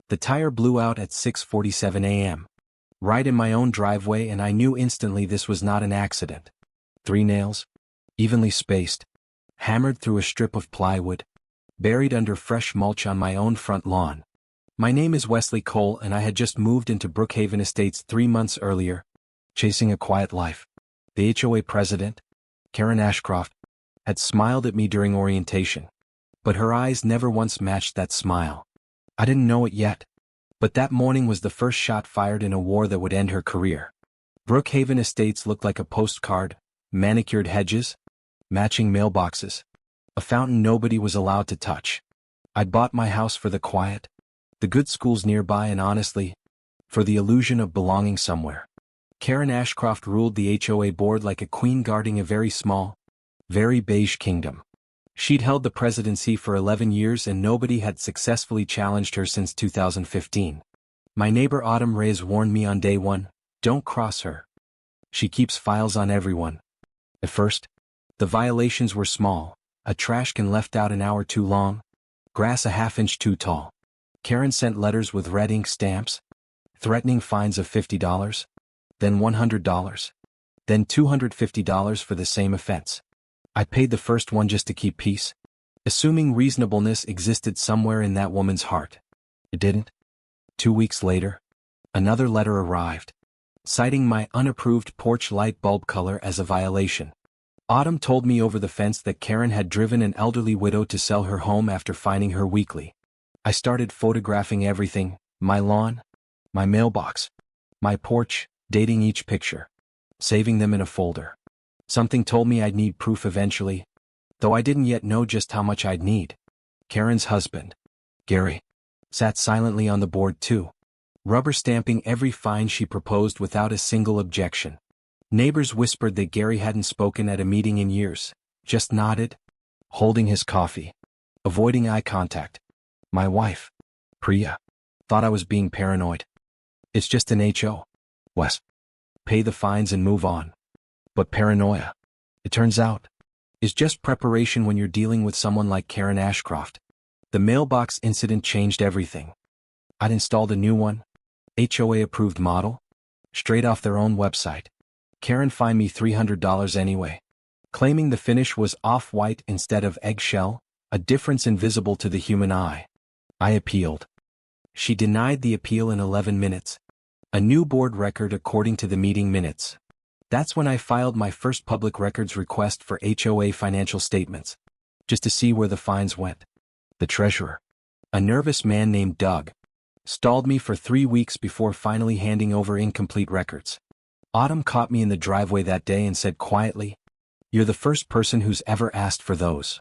The tire blew out at 6:47 a.m. right in my own driveway, and I knew instantly this was not an accident. 3 nails, evenly spaced, hammered through a strip of plywood, buried under fresh mulch on my own front lawn. My name is Wesley Cole, and I had just moved into Brookhaven Estates 3 months earlier, chasing a quiet life. The HOA president, Karen Ashcroft, had smiled at me during orientation, but her eyes never once matched that smile. I didn't know it yet, but that morning was the first shot fired in a war that would end her career. Brookhaven Estates looked like a postcard: manicured hedges, matching mailboxes, a fountain nobody was allowed to touch. I'd bought my house for the quiet, the good schools nearby, and honestly, for the illusion of belonging somewhere. Karen Ashcroft ruled the HOA board like a queen guarding a very small, very beige kingdom. She'd held the presidency for 11 years, and nobody had successfully challenged her since 2015. My neighbor Autumn Reyes warned me on day one, "Don't cross her. She keeps files on everyone." At first, the violations were small: a trash can left out an hour too long, grass a half-inch too tall. Karen sent letters with red ink stamps, threatening fines of $50, then $100, then $250 for the same offense. I paid the first one just to keep peace, assuming reasonableness existed somewhere in that woman's heart. It didn't. 2 weeks later, another letter arrived, citing my unapproved porch light bulb color as a violation. Autumn told me over the fence that Karen had driven an elderly widow to sell her home after finding her weekly. I started photographing everything: my lawn, my mailbox, my porch, dating each picture, saving them in a folder. Something told me I'd need proof eventually, though I didn't yet know just how much I'd need. Karen's husband, Gary, sat silently on the board too, rubber stamping every fine she proposed without a single objection. Neighbors whispered that Gary hadn't spoken at a meeting in years, just nodded, holding his coffee, avoiding eye contact. My wife, Priya, thought I was being paranoid. "It's just an HO, Wes. Pay the fines and move on." But paranoia, it turns out, is just preparation when you're dealing with someone like Karen Ashcroft. The mailbox incident changed everything. I'd installed a new one, HOA-approved model, straight off their own website. Karen fined me $300 anyway, claiming the finish was off-white instead of eggshell, a difference invisible to the human eye. I appealed. She denied the appeal in 11 minutes, a new board record according to the meeting minutes. That's when I filed my first public records request for HOA financial statements, just to see where the fines went. The treasurer, a nervous man named Doug, stalled me for 3 weeks before finally handing over incomplete records. Autumn caught me in the driveway that day and said quietly, "You're the first person who's ever asked for those.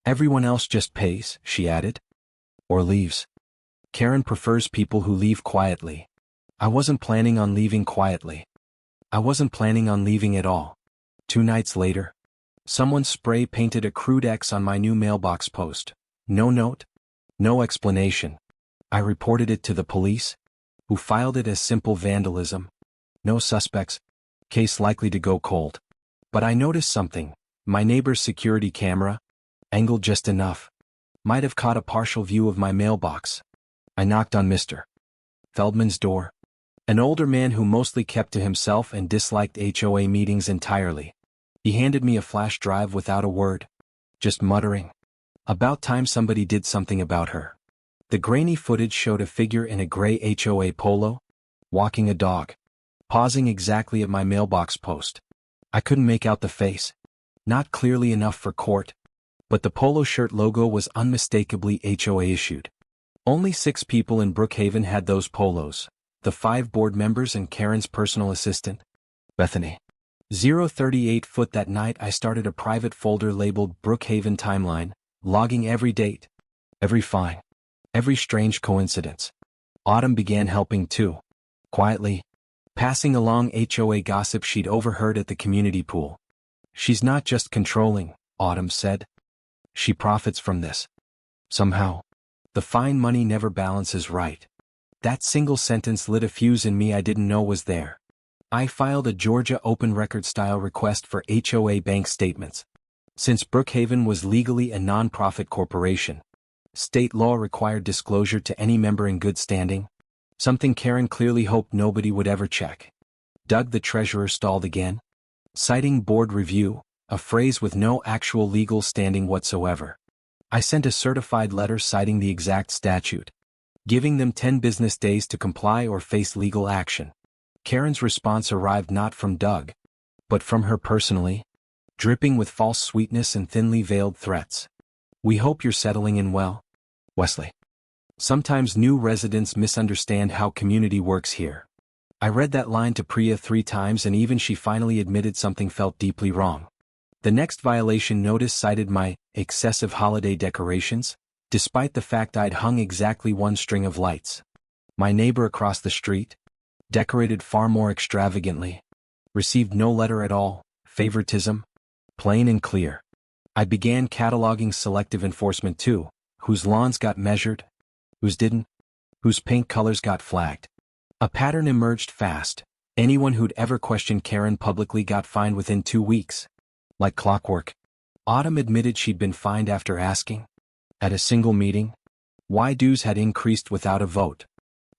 Everyone else just pays," she added, "or leaves. Karen prefers people who leave quietly." I wasn't planning on leaving quietly. I wasn't planning on leaving at all. 2 nights later, someone spray-painted a crude X on my new mailbox post. No note, no explanation. I reported it to the police, who filed it as simple vandalism. No suspects, case likely to go cold. But I noticed something. My neighbor's security camera, angled just enough, might have caught a partial view of my mailbox. I knocked on Mr. Feldman's door, an older man who mostly kept to himself and disliked HOA meetings entirely. He handed me a flash drive without a word, just muttering, "About time somebody did something about her." The grainy footage showed a figure in a gray HOA polo, walking a dog, pausing exactly at my mailbox post. I couldn't make out the face, not clearly enough for court, but the polo shirt logo was unmistakably HOA issued. Only 6 people in Brookhaven had those polos: the 5 board members and Karen's personal assistant, Bethany. 038 that night I started a private folder labeled Brookhaven Timeline, logging every date, every fine, every strange coincidence. Autumn began helping too, quietly, passing along HOA gossip she'd overheard at the community pool. "She's not just controlling," Autumn said. "She profits from this. Somehow. The fine money never balances right." That single sentence lit a fuse in me I didn't know was there. I filed a Georgia open record style request for HOA bank statements. Since Brookhaven was legally a non-profit corporation, State law required disclosure to any member in good standing, something Karen clearly hoped nobody would ever check. Doug the treasurer stalled again, citing board review, a phrase with no actual legal standing whatsoever. I sent a certified letter citing the exact statute, giving them 10 business days to comply or face legal action. Karen's response arrived not from Doug, but from her personally, dripping with false sweetness and thinly veiled threats. "We hope you're settling in well, Wesley. Sometimes new residents misunderstand how community works here." I read that line to Priya 3 times and even she finally admitted something felt deeply wrong. The next violation notice cited my excessive holiday decorations, despite the fact I'd hung exactly one string of lights. My neighbor across the street, decorated far more extravagantly, received no letter at all. Favoritism? Plain and clear. I began cataloging selective enforcement too, whose lawns got measured, whose didn't, whose paint colors got flagged. A pattern emerged fast. Anyone who'd ever questioned Karen publicly got fined within 2 weeks. Like clockwork. Autumn admitted she'd been fined after asking, at a single meeting, why dues had increased without a vote.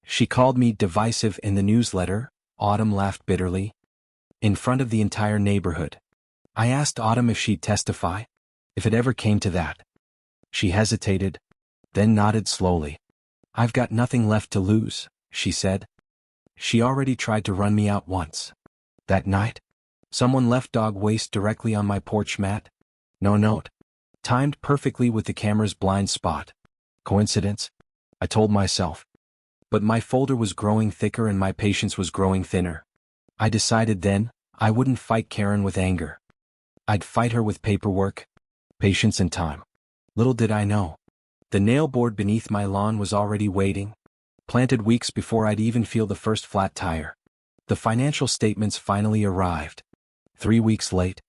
She called me divisive in the newsletter. Autumn laughed bitterly. In front of the entire neighborhood. I asked Autumn if she'd testify, if it ever came to that. She hesitated, then nodded slowly. "I've got nothing left to lose," she said. She already tried to run me out once. That night, someone left dog waste directly on my porch mat. No note. Timed perfectly with the camera's blind spot. Coincidence? I told myself. But my folder was growing thicker and my patience was growing thinner. I decided then, I wouldn't fight Karen with anger. I'd fight her with paperwork, patience and time. Little did I know. The nailboard beneath my lawn was already waiting, planted weeks before I'd even feel the first flat tire. The financial statements finally arrived. 3 weeks late,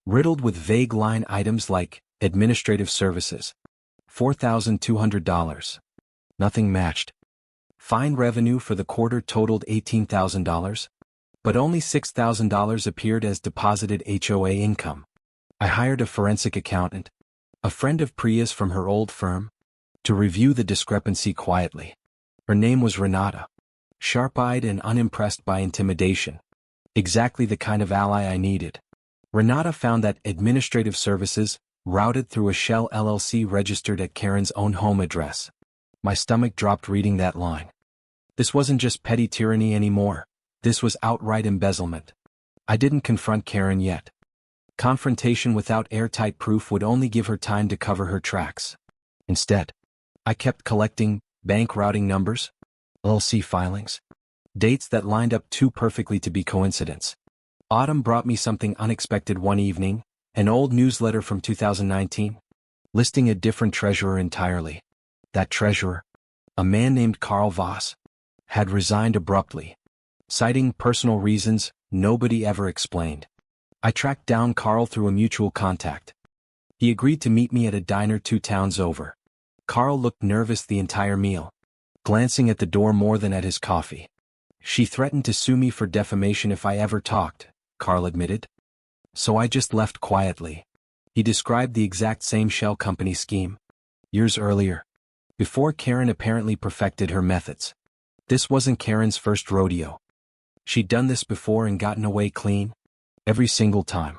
riddled with vague line items like administrative services. $4,200. Nothing matched. Fine revenue for the quarter totaled $18,000, but only $6,000 appeared as deposited HOA income. I hired a forensic accountant, a friend of Priya's from her old firm, to review the discrepancy quietly. Her name was Renata, sharp-eyed and unimpressed by intimidation. Exactly the kind of ally I needed. Renata found that administrative services routed through a shell LLC registered at Karen's own home address. My stomach dropped reading that line. This wasn't just petty tyranny anymore. This was outright embezzlement. I didn't confront Karen yet. Confrontation without airtight proof would only give her time to cover her tracks. Instead, I kept collecting bank routing numbers, LLC filings, dates that lined up too perfectly to be coincidence. Autumn brought me something unexpected one evening, an old newsletter from 2019, listing a different treasurer entirely. That treasurer, a man named Carl Voss, had resigned abruptly, citing personal reasons nobody ever explained. I tracked down Carl through a mutual contact. He agreed to meet me at a diner 2 towns over. Carl looked nervous the entire meal, glancing at the door more than at his coffee. "She threatened to sue me for defamation if I ever talked," Carl admitted. "So I just left quietly." He described the exact same shell company scheme, years earlier, before Karen apparently perfected her methods. This wasn't Karen's first rodeo. She'd done this before and gotten away clean, every single time.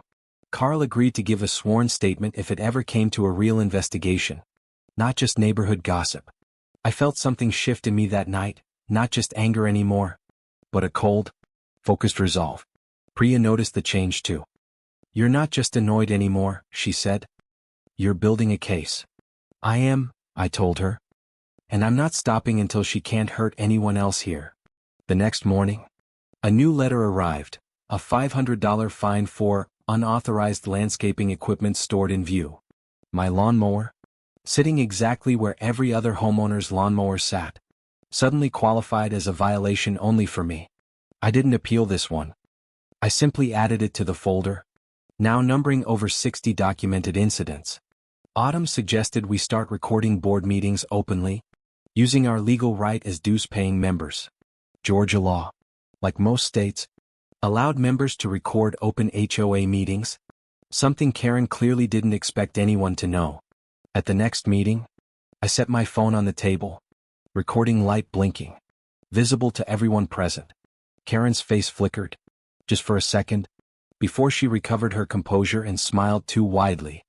Carl agreed to give a sworn statement if it ever came to a real investigation, not just neighborhood gossip. I felt something shift in me that night, not just anger anymore, but a cold, focused resolve. Priya noticed the change too. "You're not just annoyed anymore," she said. "You're building a case." "I am," I told her. "And I'm not stopping until she can't hurt anyone else here." The next morning, a new letter arrived, a $500 fine for unauthorized landscaping equipment stored in view. My lawnmower, sitting exactly where every other homeowner's lawnmower sat, suddenly qualified as a violation only for me. I didn't appeal this one. I simply added it to the folder, now numbering over 60 documented incidents. Autumn suggested we start recording board meetings openly, using our legal right as dues-paying members. Georgia law, like most states, allowed members to record open HOA meetings, something Karen clearly didn't expect anyone to know. At the next meeting, I set my phone on the table, recording light blinking, visible to everyone present. Karen's face flickered, just for a second, before she recovered her composure and smiled too widely.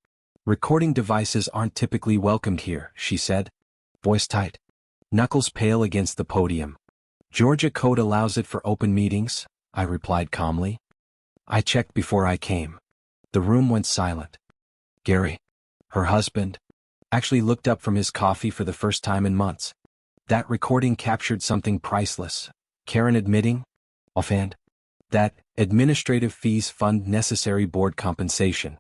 "Recording devices aren't typically welcomed here," she said, voice tight, knuckles pale against the podium. "Georgia code allows it for open meetings," I replied calmly. "I checked before I came." The room went silent. Gary, her husband, actually looked up from his coffee for the first time in months. That recording captured something priceless, Karen admitting, offhand, that administrative fees fund necessary board compensation.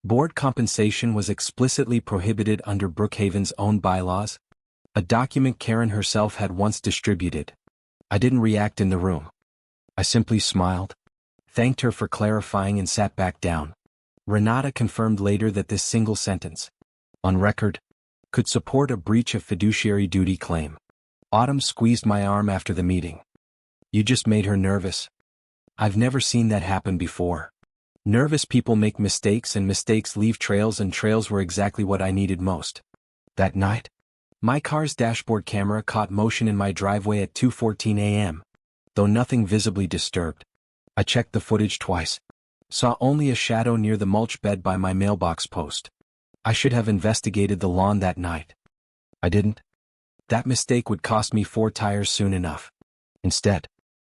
Board compensation was explicitly prohibited under Brookhaven's own bylaws, a document Karen herself had once distributed. I didn't react in the room. I simply smiled, thanked her for clarifying and sat back down. Renata confirmed later that this single sentence, on record, could support a breach of fiduciary duty claim. Autumn squeezed my arm after the meeting. "You just made her nervous." "I've never seen that happen before. Nervous people make mistakes and mistakes leave trails, and trails were exactly what I needed most." That night, my car's dashboard camera caught motion in my driveway at 2:14 a.m., though nothing visibly disturbed. I checked the footage twice. Saw only a shadow near the mulch bed by my mailbox post. I should have investigated the lawn that night. I didn't. That mistake would cost me 4 tires soon enough. Instead,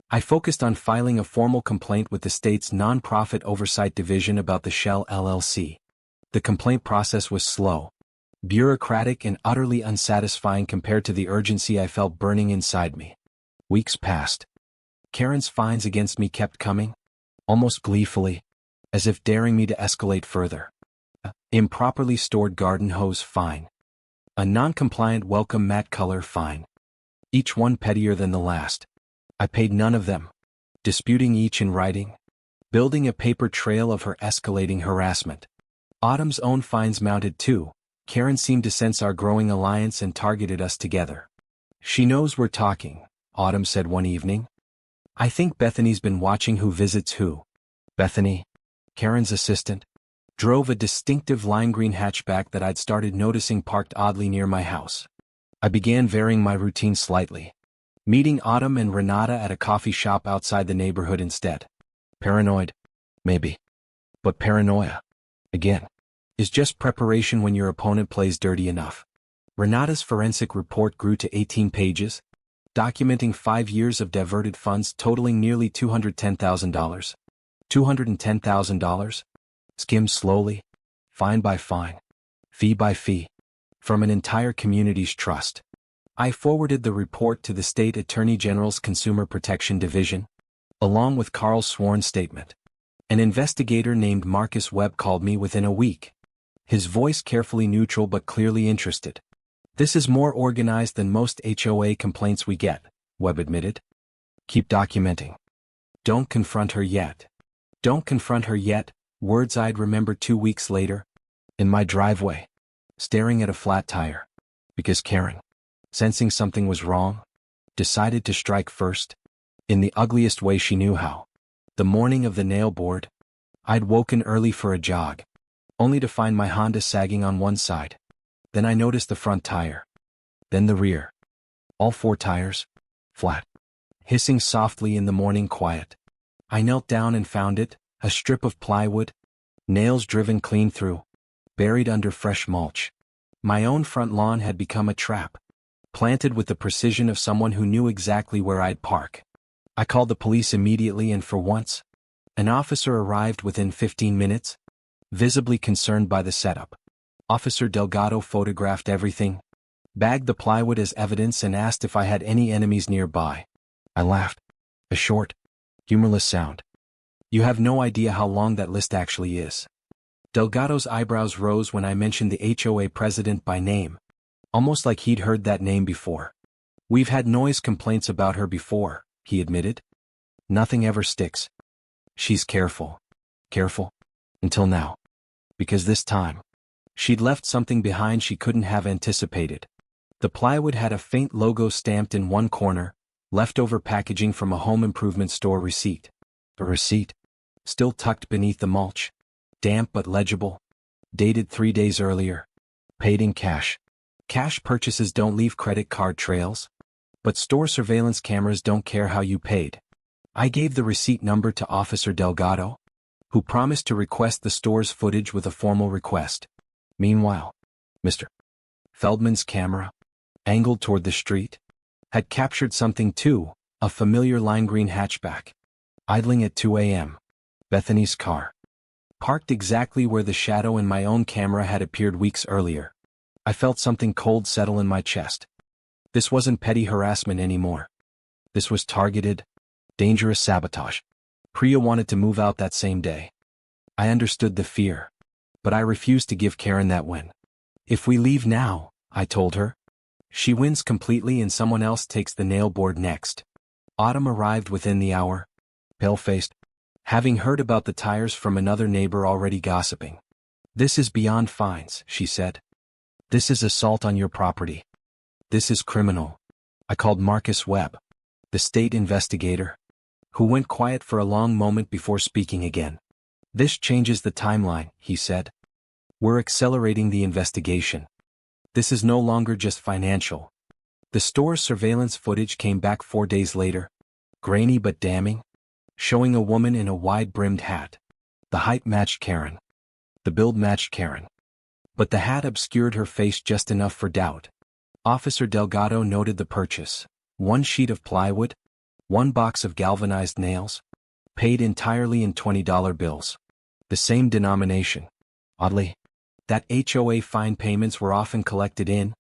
I focused on filing a formal complaint with the state's nonprofit oversight division about the Shell LLC. The complaint process was slow, bureaucratic, and utterly unsatisfying compared to the urgency I felt burning inside me. Weeks passed. Karen's fines against me kept coming, almost gleefully, as if daring me to escalate further. Improperly stored garden hose fine. A non-compliant welcome mat color fine. Each one pettier than the last. I paid none of them, disputing each in writing, building a paper trail of her escalating harassment. Autumn's own fines mounted too. Karen seemed to sense our growing alliance and targeted us together. "She knows we're talking," Autumn said one evening. "I think Bethany's been watching who visits who." Bethany, Karen's assistant, drove a distinctive lime green hatchback that I'd started noticing parked oddly near my house. I began varying my routine slightly, meeting Autumn and Renata at a coffee shop outside the neighborhood instead. Paranoid? Maybe. But paranoia, again, is just preparation when your opponent plays dirty enough. Renata's forensic report grew to 18 pages, documenting 5 years of diverted funds totaling nearly $210,000. $210,000? Skimmed slowly, fine by fine, fee by fee, from an entire community's trust. I forwarded the report to the State Attorney General's Consumer Protection Division, along with Carl's sworn statement. An investigator named Marcus Webb called me within a week, his voice carefully neutral but clearly interested. "This is more organized than most HOA complaints we get," Webb admitted. "Keep documenting. Don't confront her yet." Don't confront her yet, words I'd remember 2 weeks later, in my driveway, staring at a flat tire, because Karen, sensing something was wrong, decided to strike first, in the ugliest way she knew how. The morning of the Nailboard, I'd woken early for a jog, only to find my Honda sagging on one side. Then I noticed the front tire. Then the rear. All 4 tires, flat, hissing softly in the morning quiet. I knelt down and found it, a strip of plywood, nails driven clean through, buried under fresh mulch. My own front lawn had become a trap, planted with the precision of someone who knew exactly where I'd park. I called the police immediately, and for once, an officer arrived within 15 minutes, visibly concerned by the setup. Officer Delgado photographed everything, bagged the plywood as evidence, and asked if I had any enemies nearby. I laughed, a short, humorless sound. "You have no idea how long that list actually is." Delgado's eyebrows rose when I mentioned the HOA president by name, almost like he'd heard that name before. "We've had noise complaints about her before," he admitted. "Nothing ever sticks. She's careful, until now. Because this time, she'd left something behind she couldn't have anticipated." The plywood had a faint logo stamped in one corner, leftover packaging from a home improvement store receipt. A receipt, still tucked beneath the mulch, damp but legible, dated 3 days earlier, paid in cash. Cash purchases don't leave credit card trails, but store surveillance cameras don't care how you paid. I gave the receipt number to Officer Delgado, who promised to request the store's footage with a formal request. Meanwhile, Mr. Feldman's camera, angled toward the street, had captured something too, a familiar lime green hatchback. Idling at 2 a.m. Bethany's car. Parked exactly where the shadow in my own camera had appeared weeks earlier. I felt something cold settle in my chest. This wasn't petty harassment anymore. This was targeted, dangerous sabotage. Priya wanted to move out that same day. I understood the fear, but I refused to give Karen that win. If we leave now, I told her, she wins completely and someone else takes the nailboard next. Autumn arrived within the hour, pale-faced, having heard about the tires from another neighbor already gossiping. This is beyond fines, she said. This is assault on your property. This is criminal. I called Marcus Webb, the state investigator, who went quiet for a long moment before speaking again. This changes the timeline, he said. We're accelerating the investigation. This is no longer just financial. The store's surveillance footage came back 4 days later, grainy but damning, showing a woman in a wide-brimmed hat. The height matched Karen. The build matched Karen. But the hat obscured her face just enough for doubt. Officer Delgado noted the purchase. 1 sheet of plywood, 1 box of galvanized nails, paid entirely in $20 bills. The same denomination. Oddly, that HOA fine payments were often collected in,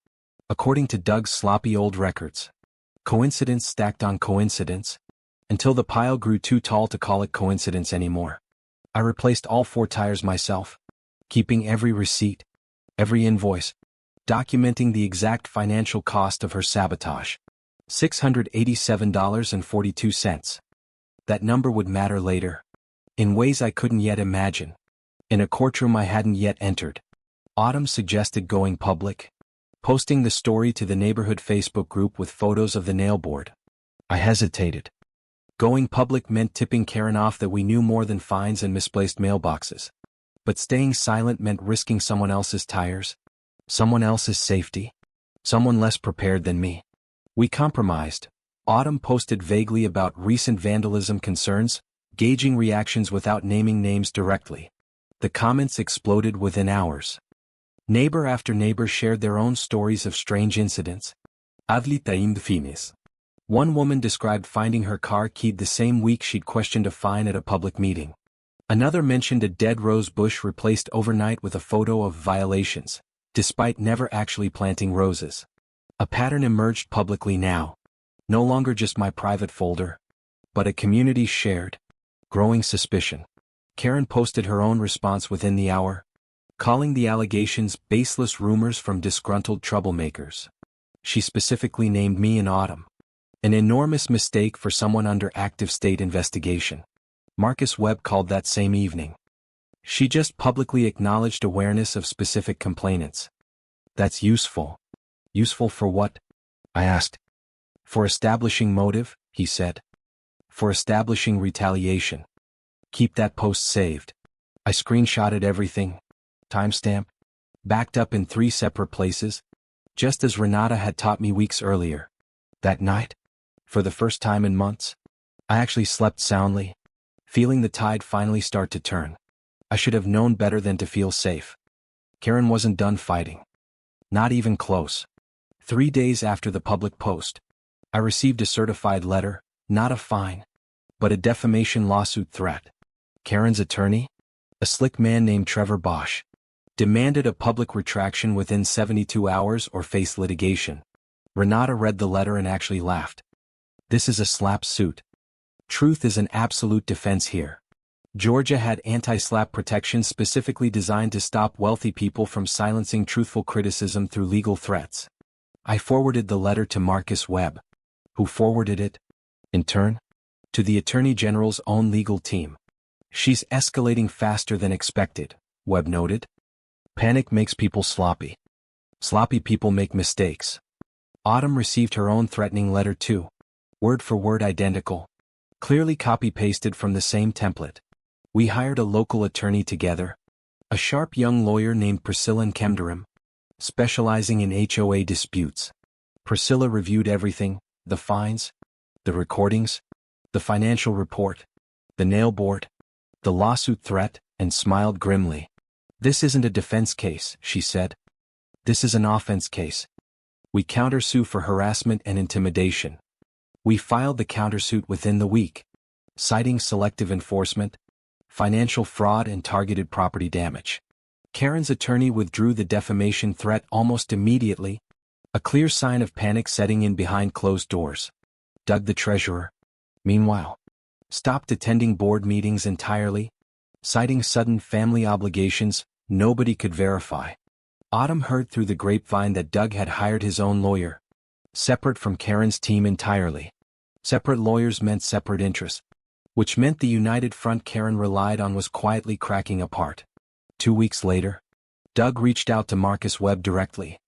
according to Doug's sloppy old records. Coincidence stacked on coincidence, until the pile grew too tall to call it coincidence anymore. I replaced all 4 tires myself, keeping every receipt, every invoice, documenting the exact financial cost of her sabotage. $687.42. That number would matter later, in ways I couldn't yet imagine, in a courtroom I hadn't yet entered. Autumn suggested going public, posting the story to the neighborhood Facebook group with photos of the nailboard. I hesitated. Going public meant tipping Karen off that we knew more than fines and misplaced mailboxes. But staying silent meant risking someone else's tires, someone else's safety, someone less prepared than me. We compromised. Autumn posted vaguely about recent vandalism concerns, gauging reactions without naming names directly. The comments exploded within hours. Neighbor after neighbor shared their own stories of strange incidents. Adlitaim finis. One woman described finding her car keyed the same week she'd questioned a fine at a public meeting. Another mentioned a dead rose bush replaced overnight with a photo of violations, despite never actually planting roses. A pattern emerged publicly now. No longer just my private folder, but a community shared, growing suspicion. Karen posted her own response within the hour, calling the allegations baseless rumors from disgruntled troublemakers. She specifically named me and Autumn. An enormous mistake for someone under active state investigation. Marcus Webb called that same evening. She just publicly acknowledged awareness of specific complainants. That's useful. Useful for what? I asked. For establishing motive, he said. For establishing retaliation. Keep that post saved. I screenshotted everything. Timestamp. Backed up in 3 separate places, just as Renata had taught me weeks earlier. That night, for the first time in months, I actually slept soundly, feeling the tide finally start to turn. I should have known better than to feel safe. Karen wasn't done fighting. Not even close. 3 days after the public post, I received a certified letter, not a fine, but a defamation lawsuit threat. Karen's attorney, a slick man named Trevor Bosch, demanded a public retraction within 72 hours or face litigation. Renata read the letter and actually laughed. This is a slap suit. Truth is an absolute defense here. Georgia had anti-slap protections specifically designed to stop wealthy people from silencing truthful criticism through legal threats. I forwarded the letter to Marcus Webb, who forwarded it, in turn, to the Attorney General's own legal team. She's escalating faster than expected, Webb noted. Panic makes people sloppy. Sloppy people make mistakes. Autumn received her own threatening letter too. Word for word identical. Clearly copy-pasted from the same template. We hired a local attorney together. A sharp young lawyer named Priscilla Kemderim. specializing in HOA disputes. Priscilla reviewed everything: the fines, the recordings, the financial report, the nailboard, the lawsuit threat, and smiled grimly. "This isn't a defense case," she said. "This is an offense case. We countersue for harassment and intimidation." We filed the countersuit within the week, citing selective enforcement, financial fraud, and targeted property damage. Karen's attorney withdrew the defamation threat almost immediately, a clear sign of panic setting in behind closed doors. Doug, the treasurer, meanwhile, stopped attending board meetings entirely, citing sudden family obligations nobody could verify. Autumn heard through the grapevine that Doug had hired his own lawyer, separate from Karen's team entirely. Separate lawyers meant separate interests, which meant the united front Karen relied on was quietly cracking apart. 2 weeks later, Doug reached out to Marcus Webb directly,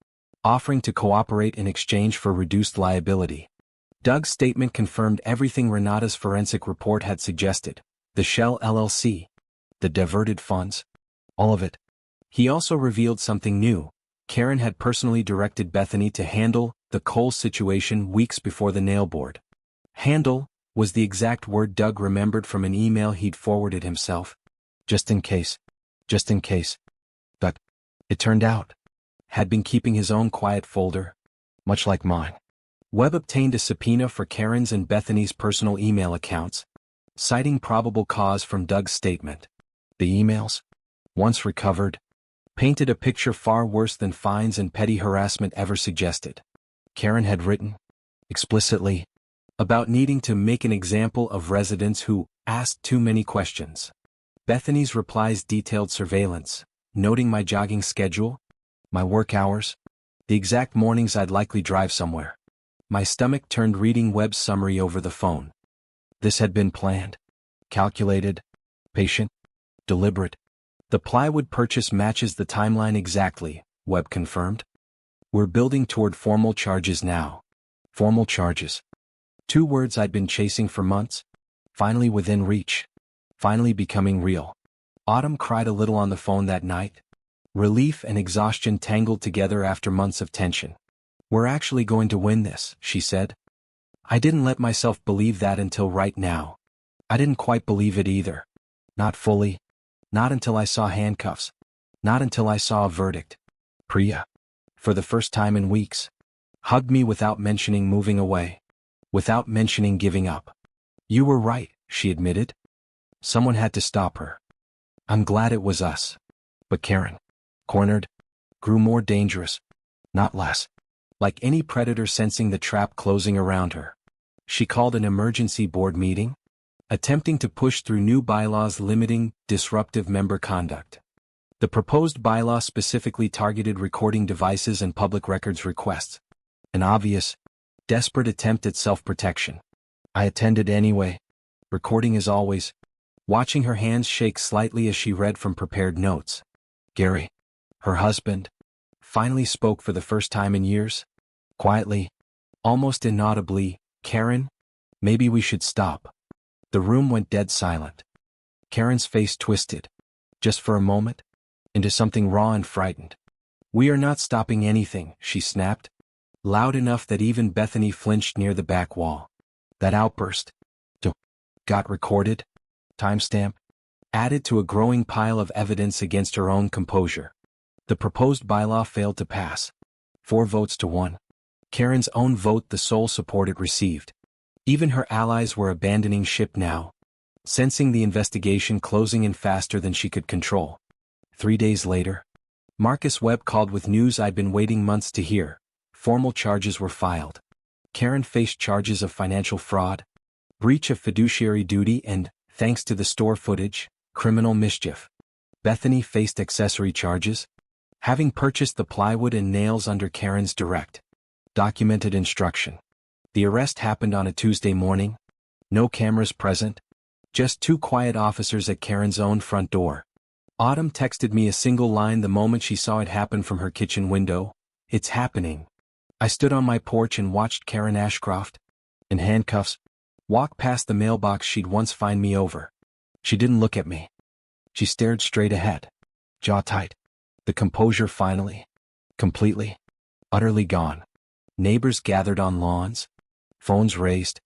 offering to cooperate in exchange for reduced liability. Doug's statement confirmed everything Renata's forensic report had suggested: the Shell LLC, the diverted funds, all of it. He also revealed something new: Karen had personally directed Bethany to handle the coal situation weeks before the nailboard. Handle was the exact word Doug remembered from an email he'd forwarded himself. Just in case. But, it turned out, had been keeping his own quiet folder, much like mine. Webb obtained a subpoena for Karen's and Bethany's personal email accounts, citing probable cause from Doug's statement. The emails, once recovered, painted a picture far worse than fines and petty harassment ever suggested. Karen had written, explicitly, about needing to make an example of residents who asked too many questions. Bethany's replies detailed surveillance, noting my jogging schedule, my work hours, the exact mornings I'd likely drive somewhere. My stomach turned reading Webb's summary over the phone. This had been planned, calculated, patient, deliberate. The plywood purchase matches the timeline exactly, Webb confirmed. We're building toward formal charges now. Formal charges. 2 words I'd been chasing for months, finally within reach, finally becoming real. Autumn cried a little on the phone that night. Relief and exhaustion tangled together after months of tension. "We're actually going to win this," she said. I didn't let myself believe that until right now. I didn't quite believe it either. Not fully. Not until I saw handcuffs. Not until I saw a verdict. Priya, for the first time in weeks, hugged me without mentioning moving away, without mentioning giving up. "You were right," she admitted. Someone had to stop her. I'm glad it was us. But Karen, cornered, grew more dangerous, not less. Like any predator sensing the trap closing around her. She called an emergency board meeting, attempting to push through new bylaws limiting disruptive member conduct. The proposed bylaw specifically targeted recording devices and public records requests. An obvious, desperate attempt at self-protection. I attended anyway, recording as always, watching her hands shake slightly as she read from prepared notes. Gary, her husband, finally spoke for the first time in years. Quietly, almost inaudibly, "Karen, maybe we should stop." The room went dead silent. Karen's face twisted, just for a moment, into something raw and frightened. "We are not stopping anything," she snapped, loud enough that even Bethany flinched near the back wall. That outburst, got recorded, timestamp, added to a growing pile of evidence against her own composure. The proposed bylaw failed to pass. 4 votes to 1. Karen's own vote the sole support it received. Even her allies were abandoning ship now, sensing the investigation closing in faster than she could control. 3 days later, Marcus Webb called with news I'd been waiting months to hear. Formal charges were filed. Karen faced charges of financial fraud, breach of fiduciary duty, and, thanks to the store footage, criminal mischief. Bethany faced accessory charges, having purchased the plywood and nails under Karen's direct, documented instruction. The arrest happened on a Tuesday morning. No cameras present. Just 2 quiet officers at Karen's own front door. Autumn texted me a single line the moment she saw it happen from her kitchen window. "It's happening." I stood on my porch and watched Karen Ashcroft, in handcuffs, walk past the mailbox she'd once fined me over. She didn't look at me. She stared straight ahead, jaw tight. The composure finally. Completely, utterly gone. Neighbors gathered on lawns, phones raised,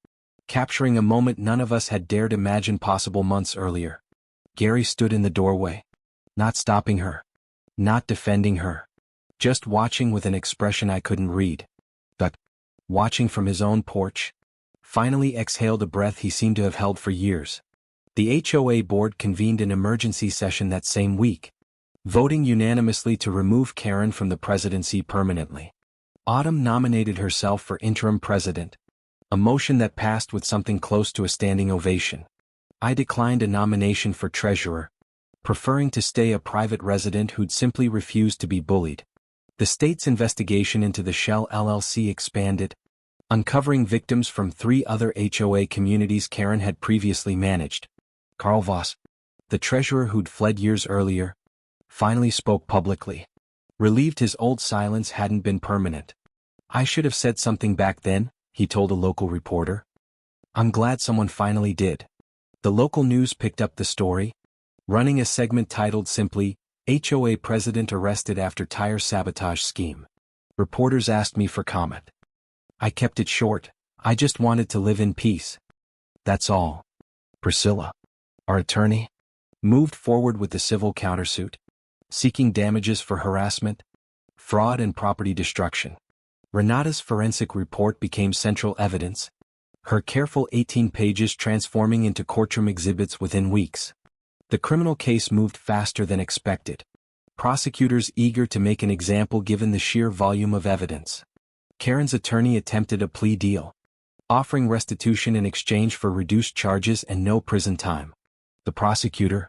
capturing a moment none of us had dared imagine possible months earlier. Gary stood in the doorway, not stopping her, not defending her, just watching with an expression I couldn't read. But, watching from his own porch, finally exhaled a breath he seemed to have held for years. The HOA board convened an emergency session that same week, voting unanimously to remove Karen from the presidency permanently. Autumn nominated herself for interim president, a motion that passed with something close to a standing ovation. I declined a nomination for treasurer, preferring to stay a private resident who'd simply refused to be bullied. The state's investigation into the Shell LLC expanded, uncovering victims from 3 other HOA communities Karen had previously managed. Carl Voss, the treasurer who'd fled years earlier, finally spoke publicly, relieved his old silence hadn't been permanent. "I should have said something back then," he told a local reporter. "I'm glad someone finally did." The local news picked up the story, running a segment titled simply, "HOA President Arrested After Tire Sabotage Scheme." Reporters asked me for comment. I kept it short. I just wanted to live in peace. That's all. Priscilla, our attorney, moved forward with the civil countersuit, seeking damages for harassment, fraud and property destruction. Renata's forensic report became central evidence, her careful 18 pages transforming into courtroom exhibits within weeks. The criminal case moved faster than expected, prosecutors eager to make an example given the sheer volume of evidence. Karen's attorney attempted a plea deal, offering restitution in exchange for reduced charges and no prison time. The prosecutor,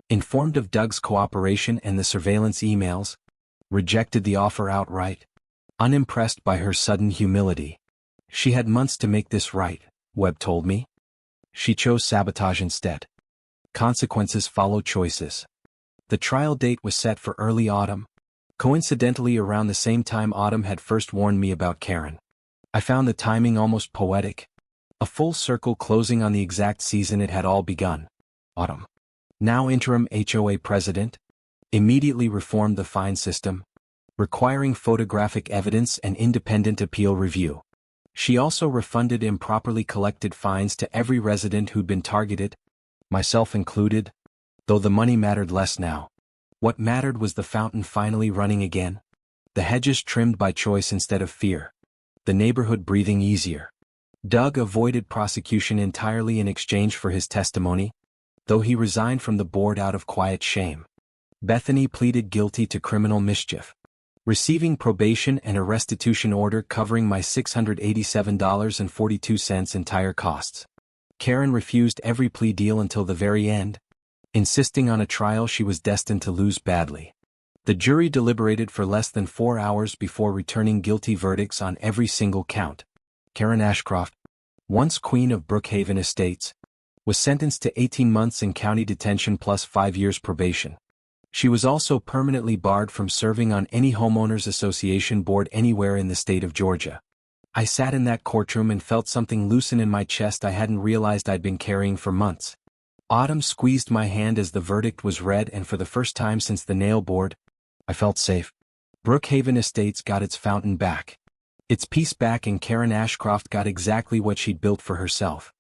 informed of Doug's cooperation and the surveillance emails, rejected the offer outright, unimpressed by her sudden humility. She had months to make this right, Webb told me. She chose sabotage instead. Consequences follow choices. The trial date was set for early autumn, coincidentally around the same time Autumn had first warned me about Karen. I found the timing almost poetic, a full circle closing on the exact season it had all begun. Autumn, now interim HOA president, immediately reformed the fine system, requiring photographic evidence and independent appeal review. She also refunded improperly collected fines to every resident who'd been targeted, myself included, though the money mattered less now. What mattered was the fountain finally running again, the hedges trimmed by choice instead of fear, the neighborhood breathing easier. Doug avoided prosecution entirely in exchange for his testimony, though he resigned from the board out of quiet shame. Bethany pleaded guilty to criminal mischief, receiving probation and a restitution order covering my $687.42 entire costs. Karen refused every plea deal until the very end, insisting on a trial she was destined to lose badly. The jury deliberated for less than 4 hours before returning guilty verdicts on every single count. Karen Ashcroft, once queen of Brookhaven Estates, was sentenced to 18 months in county detention plus 5 years probation. She was also permanently barred from serving on any homeowners association board anywhere in the state of Georgia. I sat in that courtroom and felt something loosen in my chest I hadn't realized I'd been carrying for months. Autumn squeezed my hand as the verdict was read, and for the first time since the Nailboard, I felt safe. Brookhaven Estates got its fountain back, its peace back, and Karen Ashcroft got exactly what she'd built for herself.